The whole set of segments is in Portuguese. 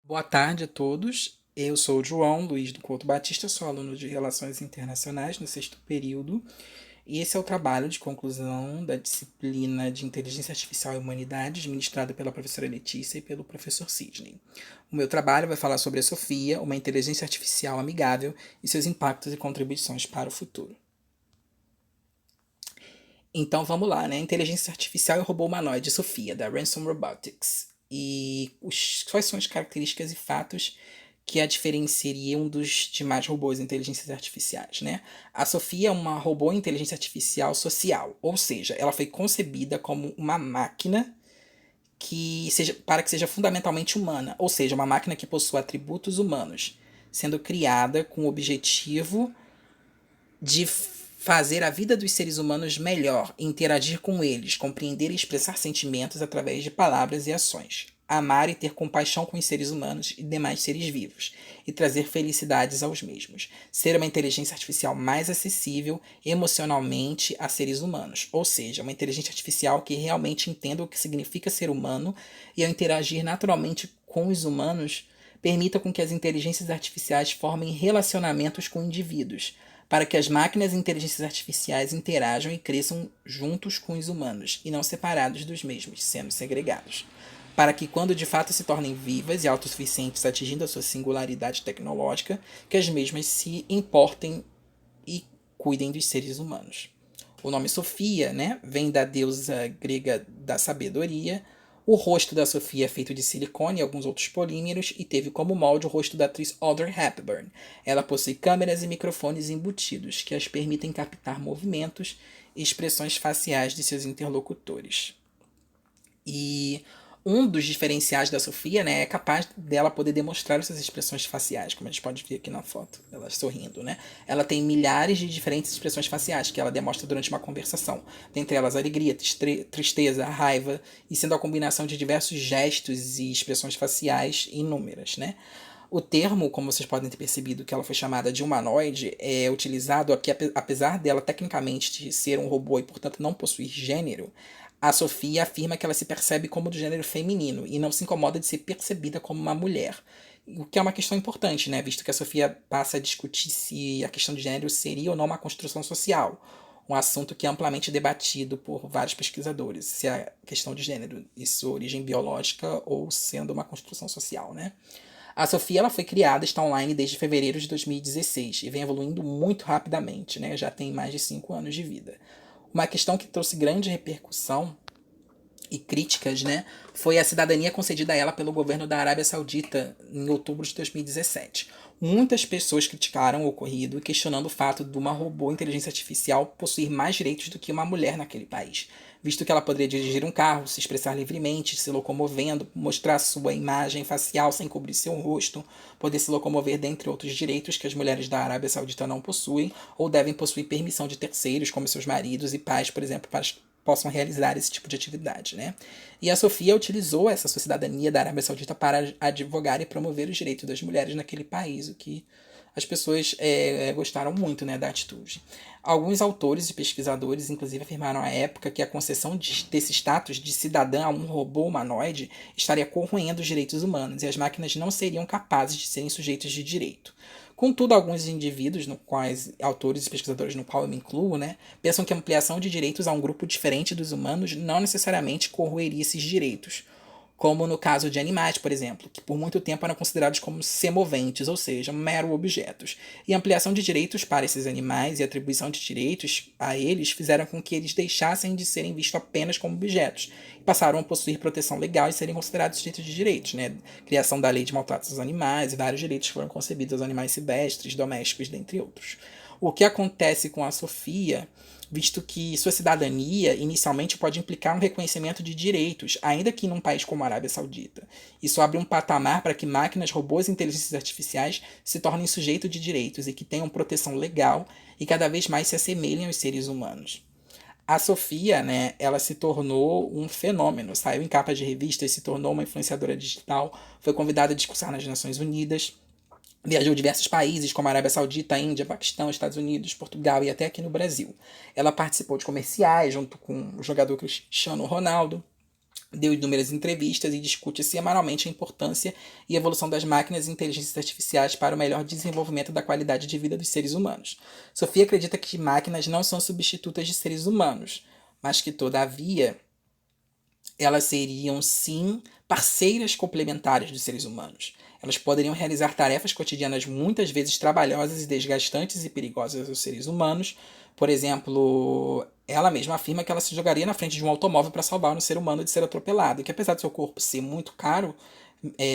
Boa tarde a todos. Eu sou o João Luiz do Couto Batista, sou aluno de Relações Internacionais no sexto período, e esse é o trabalho de conclusão da disciplina de Inteligência Artificial e Humanidades, ministrada pela professora Letícia e pelo professor Sidney. O meu trabalho vai falar sobre a Sofia, uma inteligência artificial amigável, e seus impactos e contribuições para o futuro. Então vamos lá, né? Inteligência Artificial e Robô Humanoide Sofia, da Ransom Robotics. Quais são as características e fatos que a diferenciariam dos demais robôs e inteligências artificiais, né? A Sofia é uma robô inteligência artificial social, ou seja, ela foi concebida como uma máquina para que seja fundamentalmente humana, ou seja, uma máquina que possua atributos humanos, sendo criada com o objetivo de fazer a vida dos seres humanos melhor, interagir com eles, compreender e expressar sentimentos através de palavras e ações, amar e ter compaixão com os seres humanos e demais seres vivos, e trazer felicidades aos mesmos, ser uma inteligência artificial mais acessível emocionalmente a seres humanos, ou seja, uma inteligência artificial que realmente entenda o que significa ser humano e ao interagir naturalmente com os humanos, permita com que as inteligências artificiais formem relacionamentos com indivíduos, para que as máquinas e inteligências artificiais interajam e cresçam juntos com os humanos, e não separados dos mesmos, sendo segregados. Para que, quando de fato se tornem vivas e autossuficientes, atingindo a sua singularidade tecnológica, que as mesmas se importem e cuidem dos seres humanos. O nome Sofia, né, vem da deusa grega da sabedoria. O rosto da Sofia é feito de silicone e alguns outros polímeros e teve como molde o rosto da atriz Audrey Hepburn. Ela possui câmeras e microfones embutidos que as permitem captar movimentos e expressões faciais de seus interlocutores. E um dos diferenciais da Sofia, né, é capaz dela poder demonstrar essas expressões faciais, como a gente pode ver aqui na foto, ela sorrindo, né? Ela tem milhares de diferentes expressões faciais que ela demonstra durante uma conversação, dentre elas alegria, tristeza, raiva, e sendo a combinação de diversos gestos e expressões faciais inúmeras, né? O termo, como vocês podem ter percebido, que ela foi chamada de humanoide, é utilizado aqui, apesar dela tecnicamente ser um robô e, portanto, não possuir gênero. A Sofia afirma que ela se percebe como do gênero feminino e não se incomoda de ser percebida como uma mulher. O que é uma questão importante, né? Visto que a Sofia passa a discutir se a questão de gênero seria ou não uma construção social. Um assunto que é amplamente debatido por vários pesquisadores. Se a questão de gênero, isso origem biológica ou sendo uma construção social, né? A Sofia ela foi criada, está online desde fevereiro de 2016 e vem evoluindo muito rapidamente, né? Já tem mais de 5 anos de vida. Uma questão que trouxe grande repercussão e críticas, né, foi a cidadania concedida a ela pelo governo da Arábia Saudita em outubro de 2017. Muitas pessoas criticaram o ocorrido, questionando o fato de uma robô inteligência artificial possuir mais direitos do que uma mulher naquele país, visto que ela poderia dirigir um carro, se expressar livremente, se locomovendo, mostrar sua imagem facial sem cobrir seu rosto, poder se locomover dentre outros direitos que as mulheres da Arábia Saudita não possuem ou devem possuir permissão de terceiros, como seus maridos e pais, por exemplo, para possam realizar esse tipo de atividade, né? E a Sofia utilizou essa sua cidadania da Arábia Saudita para advogar e promover os direitos das mulheres naquele país, o que as pessoas gostaram muito, né, da atitude. Alguns autores e pesquisadores, inclusive, afirmaram à época que a concessão desse status de cidadã a um robô humanoide estaria corroendo os direitos humanos e as máquinas não seriam capazes de serem sujeitos de direito. Contudo, alguns indivíduos, no quais autores e pesquisadores no qual eu me incluo, né, pensam que a ampliação de direitos a um grupo diferente dos humanos não necessariamente corroeria esses direitos, como no caso de animais, por exemplo, que por muito tempo eram considerados como semoventes, ou seja, mero objetos. E a ampliação de direitos para esses animais e a atribuição de direitos a eles fizeram com que eles deixassem de serem vistos apenas como objetos e passaram a possuir proteção legal e serem considerados sujeitos de direitos, né? Criação da lei de maltrato aos animais e vários direitos foram concedidos aos animais silvestres, domésticos, dentre outros. O que acontece com a Sofia, visto que sua cidadania inicialmente pode implicar um reconhecimento de direitos, ainda que num país como a Arábia Saudita. Isso abre um patamar para que máquinas, robôs e inteligências artificiais se tornem sujeitos de direitos e que tenham proteção legal e cada vez mais se assemelhem aos seres humanos. A Sofia, né, ela se tornou um fenômeno, saiu em capas de revistas, se tornou uma influenciadora digital, foi convidada a discursar nas Nações Unidas, viajou diversos países, como a Arábia Saudita, Índia, Paquistão, Estados Unidos, Portugal e até aqui no Brasil. Ela participou de comerciais junto com o jogador Cristiano Ronaldo. deu inúmeras entrevistas e discute semanalmente a importância e evolução das máquinas e inteligências artificiais para o melhor desenvolvimento da qualidade de vida dos seres humanos. Sofia acredita que máquinas não são substitutas de seres humanos, mas que, todavia, elas seriam sim parceiras complementares dos seres humanos. Elas poderiam realizar tarefas cotidianas muitas vezes trabalhosas e desgastantes e perigosas aos seres humanos. Por exemplo, ela mesma afirma que ela se jogaria na frente de um automóvel para salvar um ser humano de ser atropelado, e que apesar do seu corpo ser muito caro,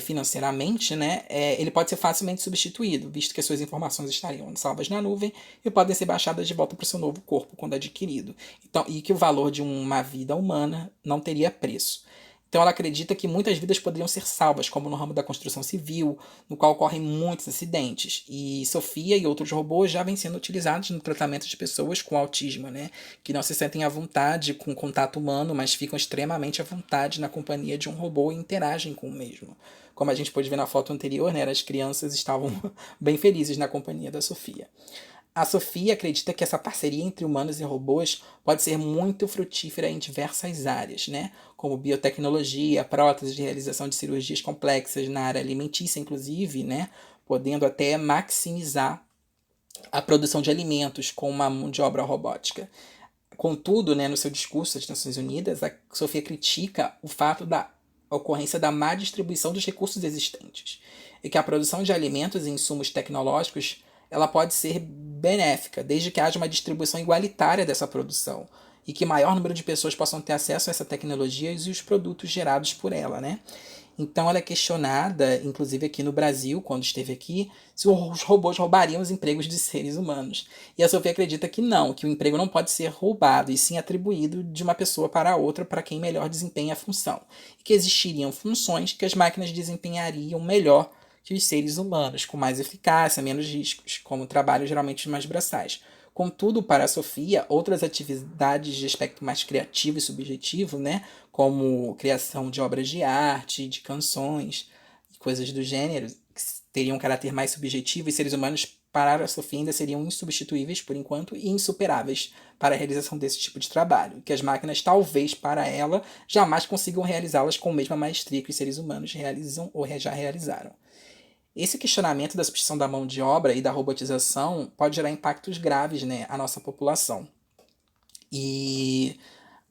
financeiramente, né, ele pode ser facilmente substituído, visto que as suas informações estariam salvas na nuvem e podem ser baixadas de volta para o seu novo corpo quando adquirido. Então, e que o valor de uma vida humana não teria preço. Então ela acredita que muitas vidas poderiam ser salvas, como no ramo da construção civil, no qual ocorrem muitos acidentes. E Sofia e outros robôs já vêm sendo utilizados no tratamento de pessoas com autismo, né? Que não se sentem à vontade com o contato humano, mas ficam extremamente à vontade na companhia de um robô e interagem com o mesmo. Como a gente pôde ver na foto anterior, né? As crianças estavam bem felizes na companhia da Sofia. A Sofia acredita que essa parceria entre humanos e robôs pode ser muito frutífera em diversas áreas, né? Como biotecnologia, prótese de realização de cirurgias complexas na área alimentícia, inclusive, né? Podendo até maximizar a produção de alimentos com uma mão de obra robótica. Contudo, né, no seu discurso às Nações Unidas, a Sofia critica o fato da ocorrência da má distribuição dos recursos existentes e que a produção de alimentos e insumos tecnológicos ela pode ser benéfica, desde que haja uma distribuição igualitária dessa produção e que maior número de pessoas possam ter acesso a essa tecnologia e os produtos gerados por ela, né? Então ela é questionada, inclusive aqui no Brasil, quando esteve aqui, se os robôs roubariam os empregos de seres humanos. E a Sofia acredita que não, que o emprego não pode ser roubado, e sim atribuído de uma pessoa para outra para quem melhor desempenha a função. E que existiriam funções que as máquinas desempenhariam melhor que os seres humanos, com mais eficácia, menos riscos, como trabalhos geralmente mais braçais. Contudo, para a Sofia, outras atividades de aspecto mais criativo e subjetivo, né, como criação de obras de arte, de canções e coisas do gênero, que teriam um caráter mais subjetivo, e seres humanos, para a Sofia, ainda seriam insubstituíveis por enquanto e insuperáveis para a realização desse tipo de trabalho, que as máquinas, talvez para ela, jamais consigam realizá-las com a mesma maestria que os seres humanos realizam ou já realizaram. Esse questionamento da substituição da mão de obra e da robotização pode gerar impactos graves, né, à nossa população. E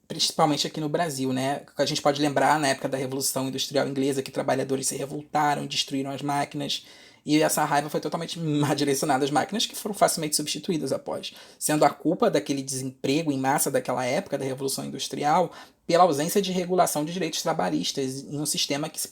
principalmente aqui no Brasil, né? A gente pode lembrar na época da Revolução Industrial Inglesa que trabalhadores se revoltaram, destruíram as máquinas, e essa raiva foi totalmente direcionada às máquinas, que foram facilmente substituídas após, sendo a culpa daquele desemprego em massa daquela época da Revolução Industrial pela ausência de regulação de direitos trabalhistas em um sistema que se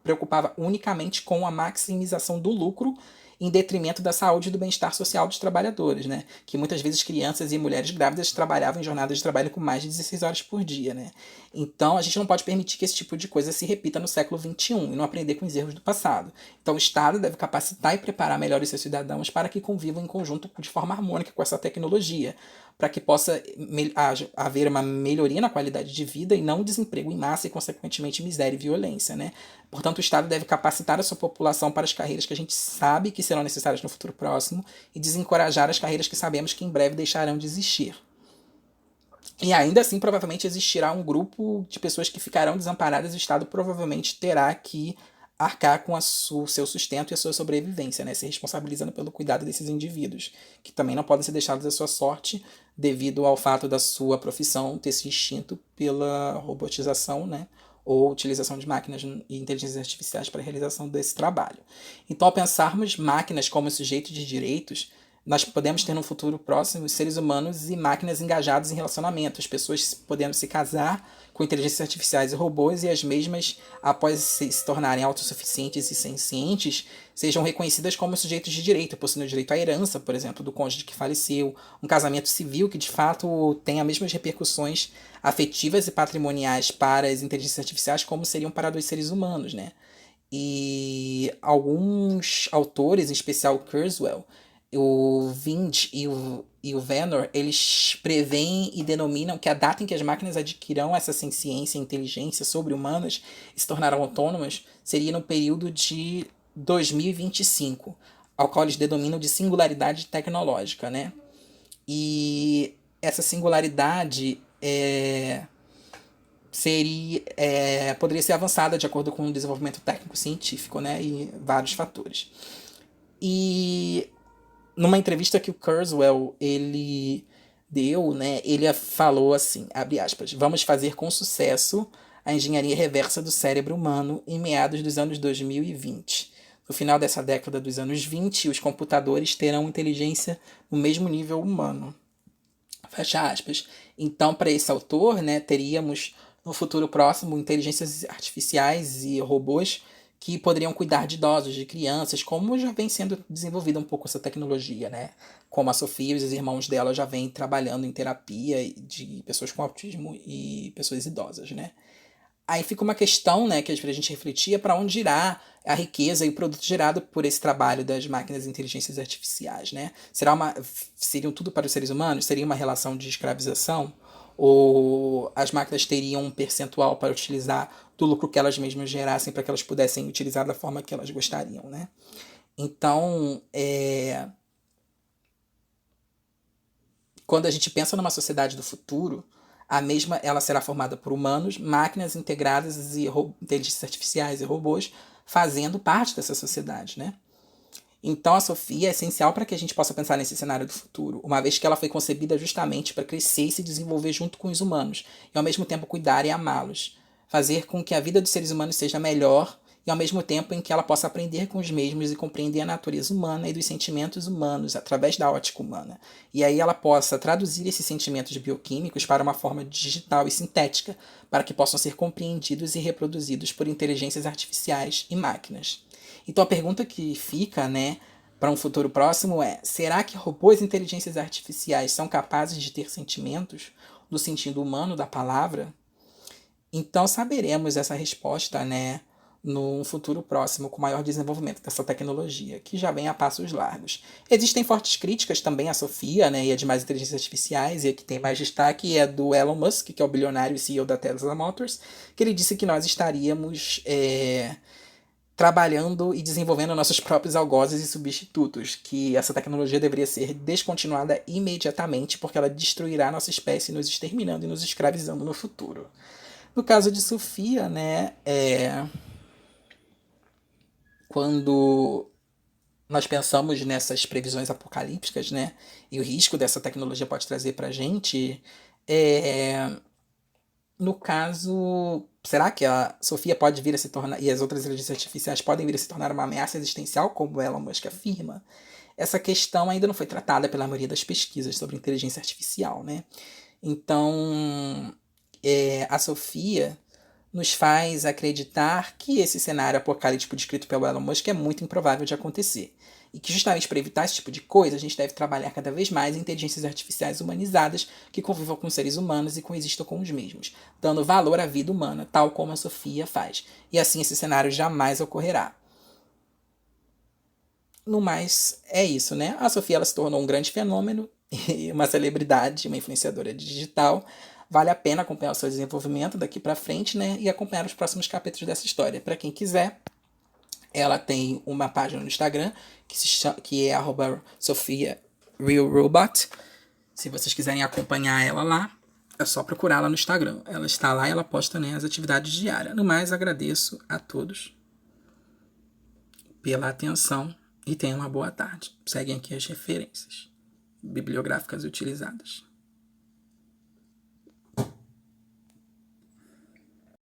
preocupava unicamente com a maximização do lucro em detrimento da saúde e do bem-estar social dos trabalhadores, né? Que muitas vezes crianças e mulheres grávidas trabalhavam em jornadas de trabalho com mais de 16 horas por dia, né? Então a gente não pode permitir que esse tipo de coisa se repita no século XXI e não aprender com os erros do passado. Então o Estado deve capacitar e preparar melhor os seus cidadãos para que convivam em conjunto de forma harmônica com essa tecnologia, para que possa haver uma melhoria na qualidade de vida e não desemprego em massa e, consequentemente, miséria e violência, né? Portanto, o Estado deve capacitar a sua população para as carreiras que a gente sabe que serão necessárias no futuro próximo e desencorajar as carreiras que sabemos que em breve deixarão de existir. E ainda assim, provavelmente existirá um grupo de pessoas que ficarão desamparadas e o Estado provavelmente terá que arcar com o seu sustento e a sua sobrevivência, né? Se responsabilizando pelo cuidado desses indivíduos, que também não podem ser deixados à sua sorte devido ao fato da sua profissão ter se extinto pela robotização, né? Ou utilização de máquinas e inteligências artificiais para a realização desse trabalho. Então, ao pensarmos máquinas como sujeitos de direitos, nós podemos ter no futuro próximo seres humanos e máquinas engajados em relacionamentos, pessoas podendo se casar com inteligências artificiais e robôs, e as mesmas, após se tornarem autossuficientes e sencientes, sejam reconhecidas como sujeitos de direito, possuindo direito à herança, por exemplo, do cônjuge que faleceu, um casamento civil que de fato tem as mesmas repercussões afetivas e patrimoniais para as inteligências artificiais como seriam para os seres humanos, né? E alguns autores, em especial Kurzweil, o Vind e o Venor, eles preveem e denominam que a data em que as máquinas adquirirão essa ciência e inteligência sobre-humanas e se tornarão autônomas seria no período de 2025, ao qual eles denominam de singularidade tecnológica, né? E essa singularidade poderia ser avançada de acordo com o desenvolvimento técnico-científico, né, e vários fatores. E numa entrevista que o Kurzweil ele deu, né, ele falou assim, abre aspas, vamos fazer com sucesso a engenharia reversa do cérebro humano em meados dos anos 2020. No final dessa década dos anos 20, os computadores terão inteligência no mesmo nível humano. Fecha aspas. Então, para esse autor, né, teríamos no futuro próximo inteligências artificiais e robôs que poderiam cuidar de idosos, de crianças, como já vem sendo desenvolvida um pouco essa tecnologia, né? Como a Sofia e os irmãos dela já vêm trabalhando em terapia de pessoas com autismo e pessoas idosas, né? Aí fica uma questão, né, que a gente refletia para onde irá a riqueza e o produto gerado por esse trabalho das máquinas e inteligências artificiais, né? Seriam tudo para os seres humanos? Seria uma relação de escravização? Ou as máquinas teriam um percentual para utilizar do lucro que elas mesmas gerassem para que elas pudessem utilizar da forma que elas gostariam, né? Então, quando a gente pensa numa sociedade do futuro, a mesma ela será formada por humanos, máquinas integradas e inteligências artificiais e robôs fazendo parte dessa sociedade, né? Então a Sofia é essencial para que a gente possa pensar nesse cenário do futuro, uma vez que ela foi concebida justamente para crescer e se desenvolver junto com os humanos, e ao mesmo tempo cuidar e amá-los, fazer com que a vida dos seres humanos seja melhor e ao mesmo tempo em que ela possa aprender com os mesmos e compreender a natureza humana e dos sentimentos humanos através da ótica humana. E aí ela possa traduzir esses sentimentos bioquímicos para uma forma digital e sintética, para que possam ser compreendidos e reproduzidos por inteligências artificiais e máquinas. Então a pergunta que fica, né, para um futuro próximo é: será que robôs e inteligências artificiais são capazes de ter sentimentos no sentido humano da palavra? Então saberemos essa resposta, né, num futuro próximo com maior desenvolvimento dessa tecnologia, que já vem a passos largos. Existem fortes críticas também à Sofia, né, e a demais inteligências artificiais, e a que tem mais destaque é do Elon Musk, que é o bilionário e CEO da Tesla Motors, que ele disse que nós estaríamos trabalhando e desenvolvendo nossos próprios algozes e substitutos, que essa tecnologia deveria ser descontinuada imediatamente, porque ela destruirá nossa espécie, nos exterminando e nos escravizando no futuro. No caso de Sofia, né, quando nós pensamos nessas previsões apocalípticas, né, e o risco dessa tecnologia pode trazer para a gente, no caso, será que a Sofia pode vir a se tornar, e as outras inteligências artificiais podem vir a se tornar uma ameaça existencial, como Elon Musk afirma? Essa questão ainda não foi tratada pela maioria das pesquisas sobre inteligência artificial, né? Então, a Sofia nos faz acreditar que esse cenário apocalíptico descrito pelo Elon Musk é muito improvável de acontecer. E que justamente para evitar esse tipo de coisa, a gente deve trabalhar cada vez mais em inteligências artificiais humanizadas que convivam com seres humanos e coexistam com os mesmos, dando valor à vida humana, tal como a Sofia faz. E assim esse cenário jamais ocorrerá. No mais, é isso, né? A Sofia ela se tornou um grande fenômeno, uma celebridade, uma influenciadora digital. Vale a pena acompanhar o seu desenvolvimento daqui para frente, né? E acompanhar os próximos capítulos dessa história. Para quem quiser, ela tem uma página no Instagram que é @SofiaRealRobot. Se vocês quiserem acompanhar ela lá, é só procurá-la no Instagram. Ela está lá e ela posta, né, as atividades diárias. No mais, agradeço a todos pela atenção e tenham uma boa tarde. Seguem aqui as referências bibliográficas utilizadas.